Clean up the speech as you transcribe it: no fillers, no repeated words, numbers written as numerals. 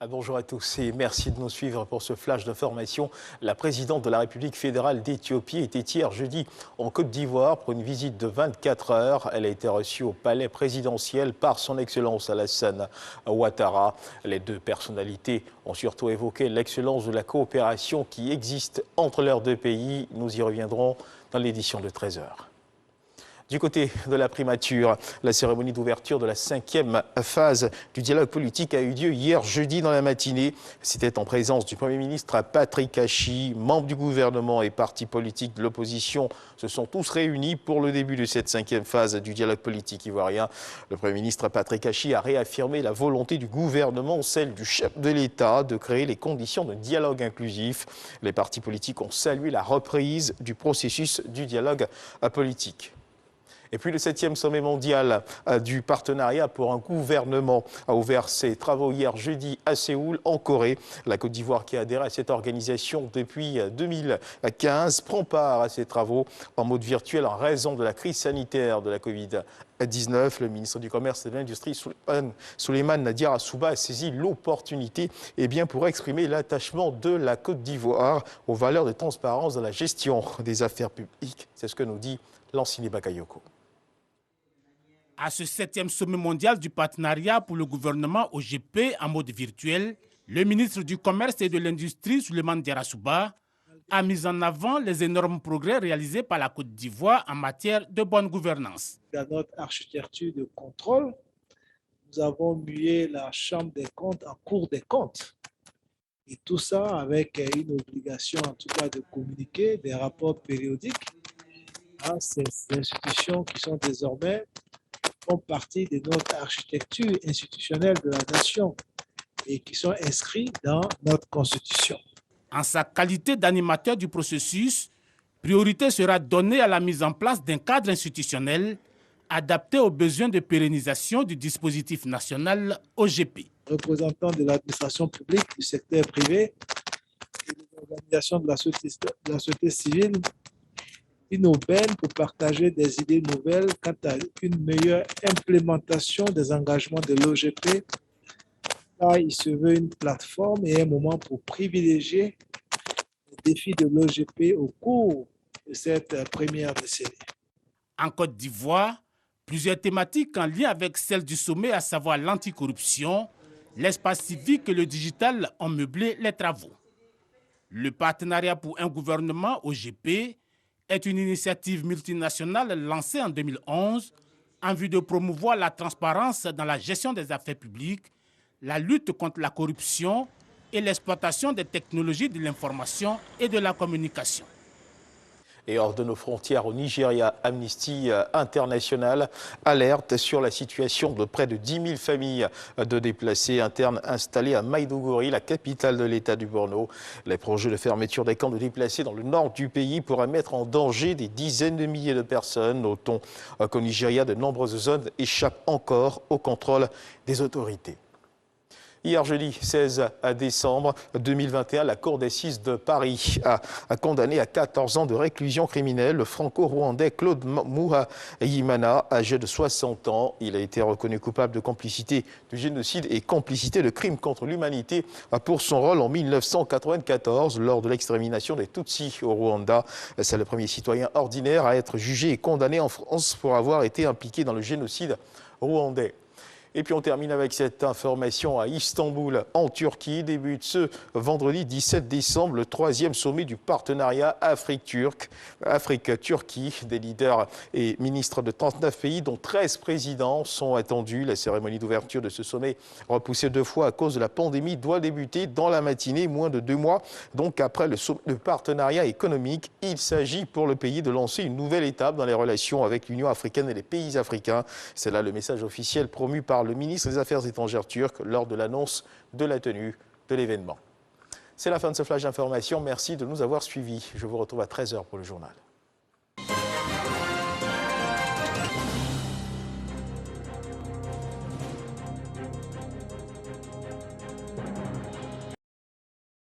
Bonjour à tous et merci de nous suivre pour ce flash d'information. La présidente de la République fédérale d'Éthiopie était hier jeudi en Côte d'Ivoire pour une visite de 24 heures. Elle a été reçue au palais présidentiel par son Excellence Alassane Ouattara. Les deux personnalités ont surtout évoqué l'excellence de la coopération qui existe entre leurs deux pays. Nous y reviendrons dans l'édition de 13 heures. Du côté de la primature, la cérémonie d'ouverture de la 5e phase du dialogue politique a eu lieu hier jeudi dans la matinée. C'était en présence du Premier ministre Patrick Achi. Membres du gouvernement et partis politiques de l'opposition se sont tous réunis pour le début de cette 5e phase du dialogue politique ivoirien. Le Premier ministre Patrick Achi a réaffirmé la volonté du gouvernement, celle du chef de l'État, de créer les conditions de dialogue inclusif. Les partis politiques ont salué la reprise du processus du dialogue politique. Et puis le 7e sommet mondial du partenariat pour un gouvernement a ouvert ses travaux hier jeudi à Séoul, en Corée. La Côte d'Ivoire, qui a adhéré à cette organisation depuis 2015, prend part à ces travaux en mode virtuel en raison de la crise sanitaire de la Covid-19. Le ministre du Commerce et de l'Industrie, Souleymane Diarra-Souba, a saisi l'opportunité pour exprimer l'attachement de la Côte d'Ivoire aux valeurs de transparence dans la gestion des affaires publiques. C'est ce que nous dit Lansini Bakayoko. À ce 7e sommet mondial du partenariat pour le gouvernement OGP en mode virtuel, le ministre du Commerce et de l'Industrie, Souleymane Diarra-Souba, a mis en avant les énormes progrès réalisés par la Côte d'Ivoire en matière de bonne gouvernance. Dans notre architecture de contrôle, nous avons mué la Chambre des comptes en Cour des comptes. Et tout ça avec une obligation, en tout cas, de communiquer des rapports périodiques à ces institutions qui sont désormais font partie de notre architecture institutionnelle de la nation et qui sont inscrits dans notre Constitution. En sa qualité d'animateur du processus, priorité sera donnée à la mise en place d'un cadre institutionnel adapté aux besoins de pérennisation du dispositif national OGP. Représentants de l'administration publique, du secteur privé et des organisations de la société civile, une aubaine pour partager des idées nouvelles quant à une meilleure implémentation des engagements de l'OGP. Là, il se veut une plateforme et un moment pour privilégier les défis de l'OGP au cours de cette première décennie. En Côte d'Ivoire, plusieurs thématiques en lien avec celle du sommet, à savoir l'anticorruption, l'espace civique et le digital ont meublé les travaux. Le partenariat pour un gouvernement OGP est une initiative multinationale lancée en 2011 en vue de promouvoir la transparence dans la gestion des affaires publiques, la lutte contre la corruption et l'exploitation des technologies de l'information et de la communication. Et hors de nos frontières au Nigeria, Amnesty International alerte sur la situation de près de 10 000 familles de déplacés internes installés à Maïdougouri, la capitale de l'État du Borno. Les projets de fermeture des camps de déplacés dans le nord du pays pourraient mettre en danger des dizaines de milliers de personnes. Notons qu'au Nigeria, de nombreuses zones échappent encore au contrôle des autorités. Hier jeudi 16 décembre 2021, la Cour d'assises de Paris a condamné à 14 ans de réclusion criminelle le franco-rwandais Claude Muhayimana, âgé de 60 ans. Il a été reconnu coupable de complicité de génocide et complicité de crimes contre l'humanité pour son rôle en 1994 lors de l'extermination des Tutsis au Rwanda. C'est le premier citoyen ordinaire à être jugé et condamné en France pour avoir été impliqué dans le génocide rwandais. Et puis on termine avec cette information à Istanbul, en Turquie. Débute ce vendredi 17 décembre le 3e sommet du partenariat Afrique-Turquie. Des leaders et ministres de 39 pays, dont 13 présidents, sont attendus. La cérémonie d'ouverture de ce sommet, repoussée 2 fois à cause de la pandémie, doit débuter dans la matinée, moins de 2 mois. Donc après le partenariat économique, il s'agit pour le pays de lancer une nouvelle étape dans les relations avec l'Union africaine et les pays africains. C'est là le message officiel promu par le ministre des Affaires étrangères turc lors de l'annonce de la tenue de l'événement. C'est la fin de ce flash d'information. Merci de nous avoir suivis. Je vous retrouve à 13 h pour le journal.